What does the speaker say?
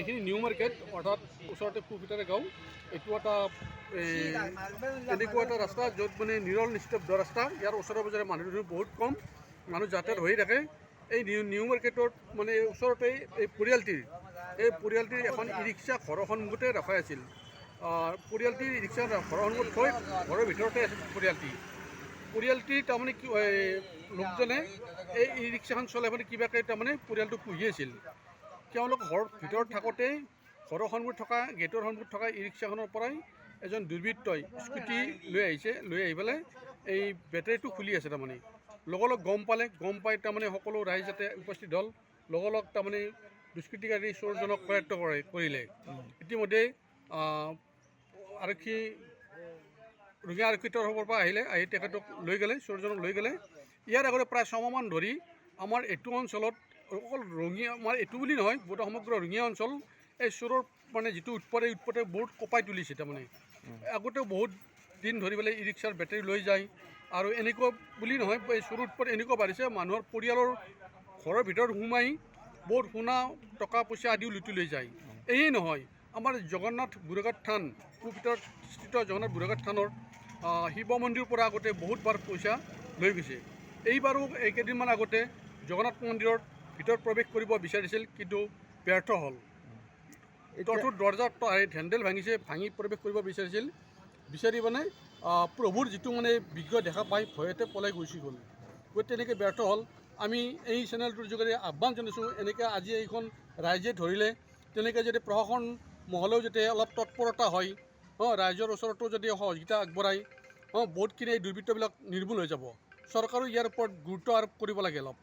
এইখিনি new market অৰ্থাৎ ওচৰতে পুহপিতাৰে গাঁও এইটো এটা এনেকুৱা এটা ৰাস্তা য'ত মানে নিৰল নিস্তব্ধ ৰাস্তা। ইয়াৰ ওচৰে পাজৰে মানুহ বহুত কম, মানুহ যাতায়াত হৈ থাকে। এই নিউ মাৰ্কেটত মানে ওচৰতে এই পৰিয়ালটিৰ এখন ই ৰিক্সা ঘৰৰ সন্মুখতে ৰখাই আছিল। পৰিয়ালটিৰ ই ৰিক্সা ঘৰৰ সন্মুখত থৈ ঘৰৰ ভিতৰতে আছিল পৰিয়ালটিৰ তাৰমানে লোকজনে এই ই ৰিক্সাখন চলাই মানে কিবাকৈ তাৰমানে পৰিয়ালটো পুহি আছিল। তেওঁলোক ঘৰৰ ভিতৰত থাকোঁতেই ঘৰৰ সন্মুখত থকা গেটৰ সন্মুখত থকা ই ৰিক্সাখনৰ পৰাই এজন দুৰ্বৃত্তই স্কুটি লৈ আহি পেলাই এই বেটাৰীটো খুলি আছে। তাৰমানে লগৰ গম পাই তাৰমানে সকলো ৰাইজ যাতে উপস্থিত হ'ল, লগৰ তাৰমানে দুষ্কৃতিকাৰী চোৰজনক কৰায়ত্ব কৰিলে। ইতিমধ্যে ৰঙিয়া আৰক্ষী তৰফৰ পৰা আহি তেখেতক চোৰজনক লৈ গ'লে। ইয়াৰ আগতে প্ৰায় 6 মাহমান ধৰি আমাৰ এইটো অঞ্চলত অকল ৰঙিয়া আমাৰ এইটো বুলি নহয়, গোটেই সমগ্ৰ ৰঙিয়া অঞ্চল এই চোৰৰ মানে যিটো উৎপাতে বহুত কঁপাই তুলিছে। তাৰমানে আগতেও বহুত দিন ধৰি পেলাই ই ৰিক্সাৰ বেটাৰী লৈ যায়। আৰু এনেকুৱা বুলি নহয়, এই চোৰৰ উৎপাত এনেকুৱা বাঢ়িছে, মানুহৰ পৰিয়ালৰ ঘৰৰ ভিতৰত সোমাই বহুত সোণা টকা পইচা আদিও লুটি লৈ যায়। এয়েই নহয়, আমাৰ জগন্নাথ বুঢ়াঘাট থান পুহপিতাত স্থিত জগন্নাথ বুঢ়াঘাট থানৰ শিৱ মন্দিৰৰ পৰা আগতে বহুতবাৰ পইচা লৈ গৈছে। এইবাৰো এইকেইদিনমান আগতে জগন্নাথ মন্দিৰৰ ভিতৰত প্ৰৱেশ কৰিব বিচাৰিছিল, কিন্তু ব্যৰ্থ হ'ল। তলটোৰ দৰ্জাৰ হেণ্ডেল ভাঙি প্ৰৱেশ কৰিব বিচাৰি মানে প্ৰভুৰ যিটো মানে বিগ্ৰহ দেখা পাই ভয়তে পলাই গুচি গ'ল। গতিকে তেনেকৈ ব্যৰ্থ হ'ল। আমি এই চেনেলটোৰ যোগেদি আহ্বান জনাইছোঁ, এনেকৈ আজি এইখন ৰাইজে ধৰিলে তেনেকৈ যদি প্ৰশাসন মহলেও যাতে অলপ তৎপৰতা হয়, ৰাইজৰ ওচৰতো যদি সহযোগিতা আগবঢ়ায়, বহুতখিনি এই দুৰ্বৃত্তবিলাক নিৰ্মূল হৈ যাব। চৰকাৰেও ইয়াৰ ওপৰত গুৰুত্ব আৰোপ কৰিব লাগে অলপ।